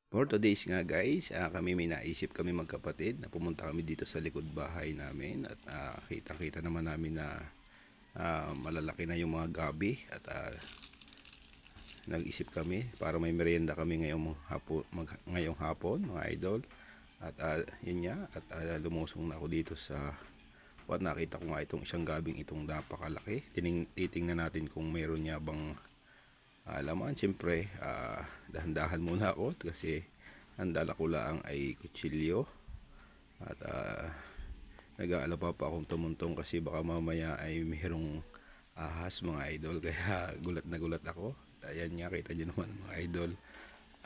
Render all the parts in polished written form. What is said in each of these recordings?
For today's nga guys, kami may naisip kami magkapatid na pumunta kami dito sa likod bahay namin at kita-kita naman namin na malalaki na yung mga gabi at nag-isip kami para may merienda kami ngayong hapon mga idol at yun nga at lumusong na ako dito sa nakita ko nga itong isang gabing itong napakalaki. Titingnan natin kung meron niya bang laman. Siyempre dahan-dahan muna ako kasi ang dala ko lang ay kutsilyo at nag-aalala pa akong tumuntong kasi baka mamaya ay mayroong ahas mga idol, kaya gulat na gulat ako. Ayan nga, kita nyo naman mga idol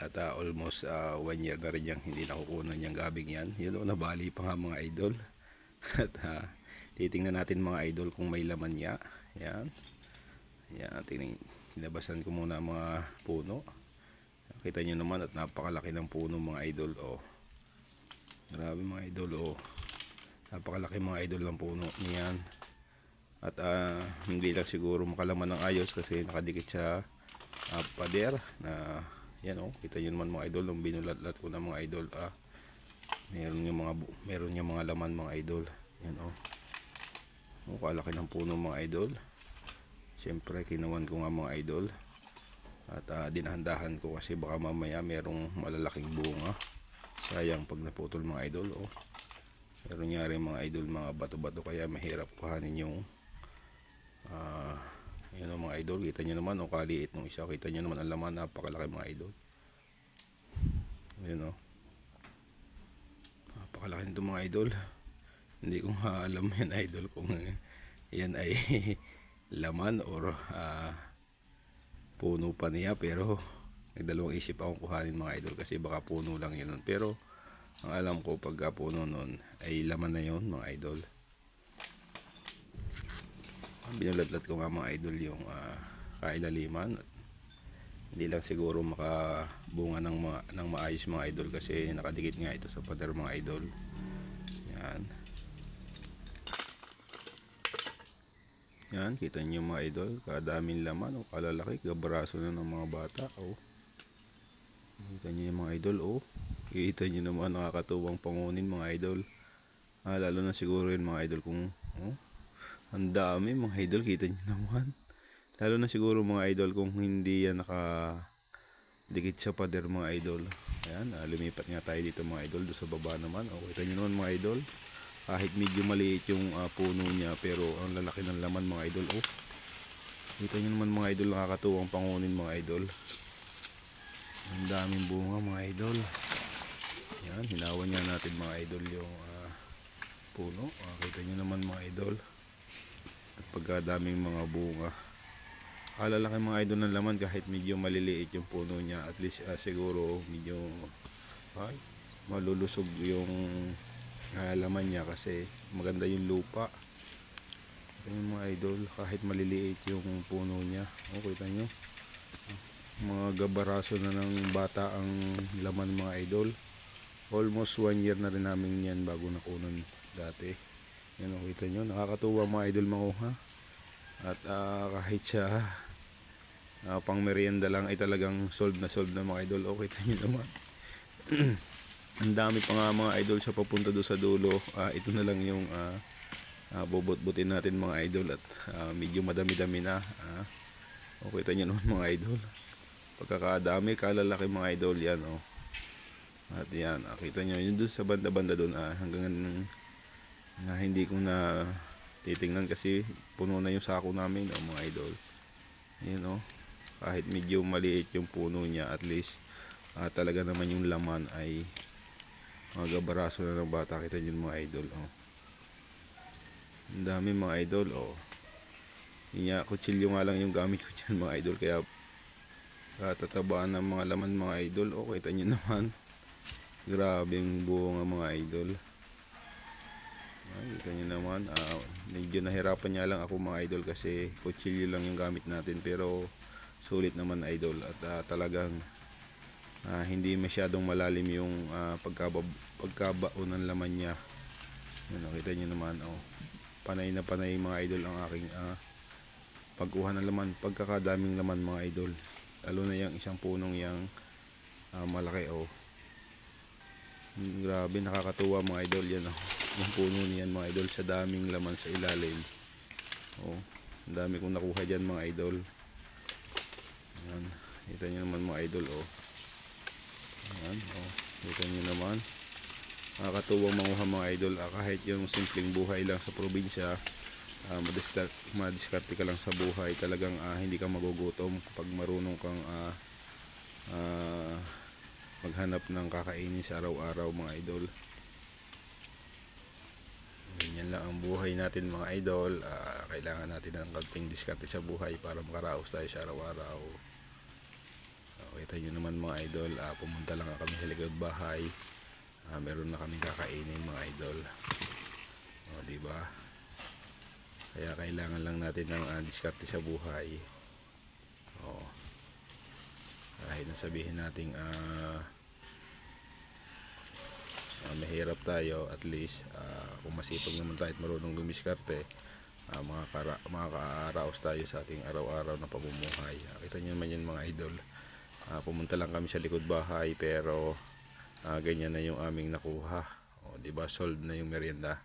at almost 1 year na rin yung hindi nakukunan yung gabing yan. Yun o, nabali pa nga mga idol at titingnan natin mga idol kung may laman niya. Yan, hinabasan ko muna mga puno. Kita nyo naman at napakalaki ng puno mga idol. Grabe mga idol. Napakalaki mga idol ng puno niyan. At hindi lang siguro makalaman ng ayos kasi nakadikit sa pader na yan kita nyo naman mga idol. Nung binulat-lat ko na mga idol, meron yung mga laman mga idol. Yan kalaki ng puno mga idol. Siyempre kinuwan ko nga mga idol at dinahandahan ko kasi baka mamaya merong malalaking bunga. Sayang pag naputol mga idol. Meron nga rin mga idol mga bato-bato kaya mahirap kuhanin yung yun mga idol. Kita nyo naman kaliit nung isa. Kita nyo naman ang laman, napakalaki mga idol. Yun napakalaki nito mga idol. Hindi ko alam yan idol kung yan ay laman or puno pa niya, pero nagdalawang isip akong kuhanin mga idol kasi baka puno lang yun. Pero ang alam ko pagka puno nun ay laman na yun mga idol. Binulatlat ko nga mga idol yung kailaliman at hindi lang siguro makabunga ng maayos mga idol kasi nakadikit nga ito sa pader mga idol. Yan, kita nyo mga idol, kadaming laman kalalaki, gabraso na ng mga bata. Kita nyo yung mga idol. Kita nyo naman, nakakatuwang pangunin mga idol. Lalo na siguro yun mga idol kung ang dami mga idol, kita nyo naman. Lalo na siguro mga idol kung hindi yan nakadikit sa pader mga idol. Ayan, lumipat nga tayo dito mga idol, doon sa baba naman. Kita nyo naman mga idol, kahit medyo maliit yung puno niya pero ang lalaki ng laman mga idol. Kita nyo naman mga idol, nakakatuwang pangunin mga idol. Ang daming bunga mga idol. Yan, hinawan nga natin mga idol yung puno. Kita nyo naman mga idol, at pagkadaming mga bunga, kalalaki mga idol ng laman kahit medyo maliliit yung puno niya. At least siguro medyo malulusog yung laman niya kasi maganda yung lupa. Yung mga idol, kahit maliliit yung puno niya. Kita nyo, mga gabaraso na ng bata ang laman mga idol. Almost 1 year na rin namin yan bago nakunan dati. Yan kita nyo, nakakatuwa mga idol makuha. At kahit siya pang merienda lang ay talagang solve na mga idol. Kita nyo naman. Ang dami pa nga mga idol sa papunta do sa dulo. Ito na lang yung bubut-butin natin mga idol at medyo madami-dami na. Kita nyo naman mga idol, pagkakadami, kalalaki mga idol yan. At yan, kita nyo yun doon sa banda-banda doon hanggang na hindi ko na titingnan kasi puno na yung sako namin mga idol. Yan kahit medyo maliit yung puno niya, at least talaga naman yung laman ay mga gabaraso na ng bata. Kita nyo mga idol. Ang dami mga idol. Kutsilyo nga lang yung gamit ko dyan mga idol, kaya tatabaan ng mga laman mga idol. Kita nyo naman, grabing bunga mga idol. Kita nyo naman, medyo nahirapan niya lang ako mga idol kasi kutsilyo lang yung gamit natin, pero sulit naman idol. At talagang hindi masyadong malalim yung pagkabao ng laman niya. Kita nyo naman, panay na panay mga idol ang aking pagkuha ng laman, pagkakadaming laman mga idol. Lalo na yung isang punong yang malaki Grabe, nakakatuwa mga idol. Yan oh. Yung puno niyan mga idol, sa daming laman sa ilalim. Oh, ang dami kong nakuha dyan mga idol. Yan, kita nyo naman mga idol oh. Yan, oh, kita nyo naman. Nakakatuwang manguha mga idol. Kahit yung simpleng buhay lang sa probinsya, madiskarte ka lang sa buhay, talagang hindi ka magugutom kapag marunong kang maghanap ng kakainin sa araw-araw mga idol. Ganyan lang ang buhay natin mga idol. Kailangan natin ng kaunting diskarte sa buhay para makaraos tayo sa araw-araw. Kita nyo naman mga idol, pumunta lang kami sa likod bahay. Meron na kaming kakainin mga idol. Diba? Kaya kailangan lang natin ng diskarte sa buhay. Kahit nasabihin natin mahirap tayo, at least kung masipag naman tayo at marunong gumiskarte, makakaraos tayo sa ating araw-araw na pamumuhay. Kita nyo naman yan mga idol. Pumunta lang kami sa likod bahay, pero ganyan na yung aming nakuha. Diba, solved na yung merienda.